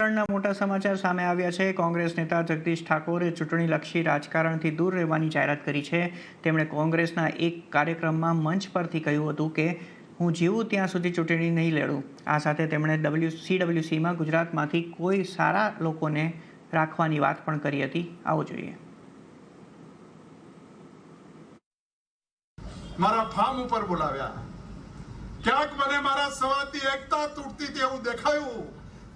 રાજકારણના મોટા સમાચાર સામે આવ્યા છે। કોંગ્રેસ નેતા જગદીશ ઠાકોરે ચૂંટણીલક્ષી રાજકારણથી દૂર રહેવાની જાહેરાત કરી છે। તેમણે કોંગ્રેસના એક કાર્યક્રમમાં મંચ પરથી કહ્યું હતું કે હું જીવું ત્યાં સુધી ચૂંટણી નહીં લડું। આ સાથે તેમણે CWCમાં ગુજરાતમાંથી કોઈ સારા લોકોને રાખવાની વાત પણ કરી હતી। આવો જોઈએ। મારા ફાર્મ ઉપર બોલાવ્યા, ક્યાંક મને મારા સવાથી એકતા તૂટતી તેવું દેખાયું।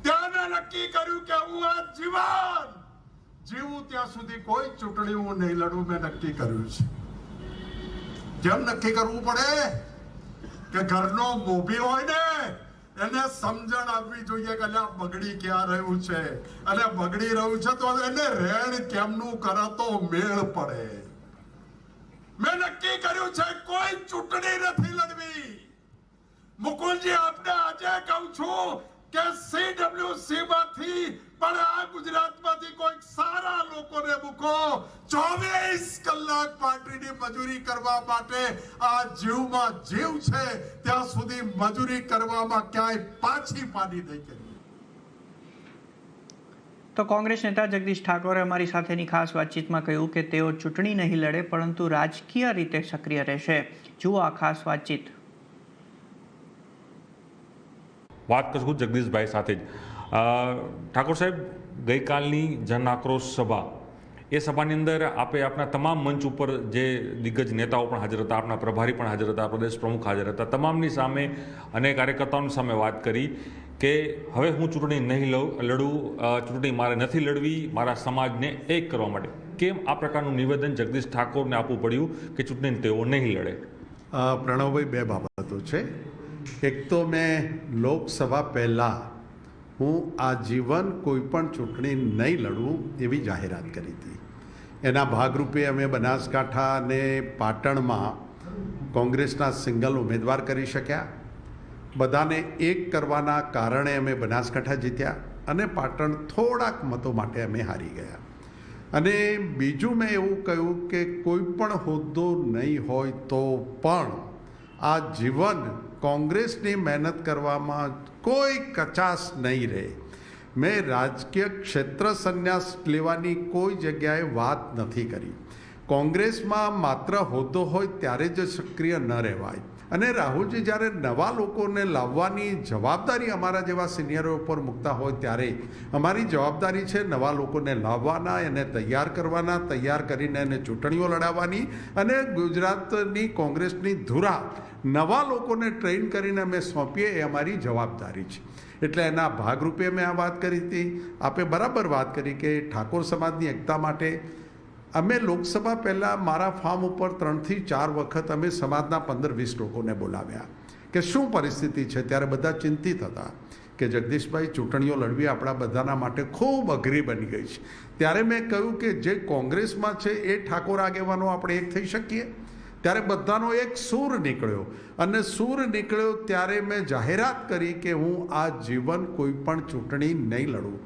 ત્યાં મેં નક્કી કર્યું કે હું આ જીવું ત્યાં સુધી કોઈ ચૂંટણી હું નહીં લડું। મેં નક્કી કર્યું છે। કેમ નક્કી કરવું પડે કે ઘરનો મોભી હોય ને એને સમજણ આપવી જોઈએ કે આ બગડી ક્યાં રહ્યું છે અને બગડી રહ્યું છે તો એને રેણ કેમનું કરે તો મેળ પડે। મેં નક્કી કર્યું છે કોઈ ચૂંટણી નથી લડવી। મુકુલજી, આપને આજે કહું છું કે CWC માંથી પણ આ ગુજરાતમાંથી કોઈ સારા લોકોને મૂકો। 24 કલાક પાર્ટીની મજૂરી કરવા માટે આ જીવમાં જીવ છે ત્યાં સુધી મજૂરી કરવામાં ક્યાંય પાછી પાડી નહીં કરી। તો કોંગ્રેસ નેતા જગદીશ ઠાકોરે અમારી સાથેની ખાસ વાતચીતમાં કહ્યું કે તેઓ ચૂંટણી નહીં લડે પરંતુ રાજકીય રીતે સક્રિય રહેશે। જુઓ આ ખાસ વાતચીત। વાત કરશું જગદીશભાઈ સાથે જ। ઠાકોર સાહેબ, ગઈકાલની જન આક્રોશ સભા, એ સભાની અંદર આપે આપના તમામ મંચ ઉપર જે દિગ્ગજ નેતાઓ પણ હાજર હતા, આપના પ્રભારી પણ હાજર હતા, પ્રદેશ પ્રમુખ હાજર હતા, તમામની સામે અને કાર્યકર્તાઓની સામે વાત કરી કે હવે હું ચૂંટણી નહીં લડું, ચૂંટણી મારે નથી લડવી, મારા સમાજને એક કરવા માટે। કેમ આ પ્રકારનું નિવેદન જગદીશ ઠાકોરને આપવું પડ્યું કે ચૂંટણી તેઓ નહીં લડે? પ્રણવભાઈ, બે બાબતો છે। એક તો મેં લોકસભા પહેલાં હું આજીવન કોઈ પણ ચૂંટણી નહીં લડું એવી જાહેરાત કરી હતી। એના ભાગરૂપે અમે બનાસકાંઠા અને પાટણમાં કોંગ્રેસના સિંગલ ઉમેદવાર કરી શક્યા। બધાને એક કરવાના કારણે અમે બનાસકાંઠા જીત્યા અને પાટણ થોડાક મતો માટે અમે હારી ગયા। અને બીજું મેં એવું કહ્યું કે કોઈ પણ હોદ્દો નહીં હોય તો પણ આ જીવન કોંગ્રેસની મહેનત કરવામાં કોઈ કચાશ નહીં રહે। મેં રાજકીય ક્ષેત્ર સંન્યાસ લેવાની કોઈ જગ્યાએ વાત નથી કરી। કોંગ્રેસમાં માત્ર હોદ્દો હોય ત્યારે જ સક્રિય ન રહેવાય। અને રાહુલજી જ્યારે નવા લોકોને લાવવાની જવાબદારી અમારા જેવા સિનિયરો ઉપર મૂકતા હોય ત્યારે અમારી જવાબદારી છે નવા લોકોને લાવવાના, એને તૈયાર કરવાના, તૈયાર કરીને એને ચૂંટણીઓ લડાવવાની અને ગુજરાતની કોંગ્રેસની ધુરા નવા લોકોને ટ્રેન કરીને અમે સોંપીએ એ અમારી જવાબદારી છે। એટલે એના ભાગરૂપે મેં આ વાત કરી હતી। આપે બરાબર વાત કરી કે ઠાકોર સમાજની એકતા માટે અમે લોકસભા પહેલાં મારા ફાર્મ ઉપર 3 થી 4 વખત અમે સમાજના 15-20 લોકોને બોલાવ્યા કે શું પરિસ્થિતિ છે। ત્યારે બધા ચિંતિત હતા કે જગદીશભાઈ, ચૂંટણીઓ લડવી આપણા બધાના માટે ખૂબ અઘરી બની ગઈ છે। ત્યારે મેં કહ્યું કે જે કોંગ્રેસમાં છે એ ઠાકોર આગેવાનો આપણે એક થઈ શકીએ। ત્યારે બધાનો એક સૂર નીકળ્યો અને સૂર નીકળ્યો ત્યારે મેં જાહેરાત કરી કે હું આ જીવન કોઈ પણ ચૂંટણી નહીં લડું।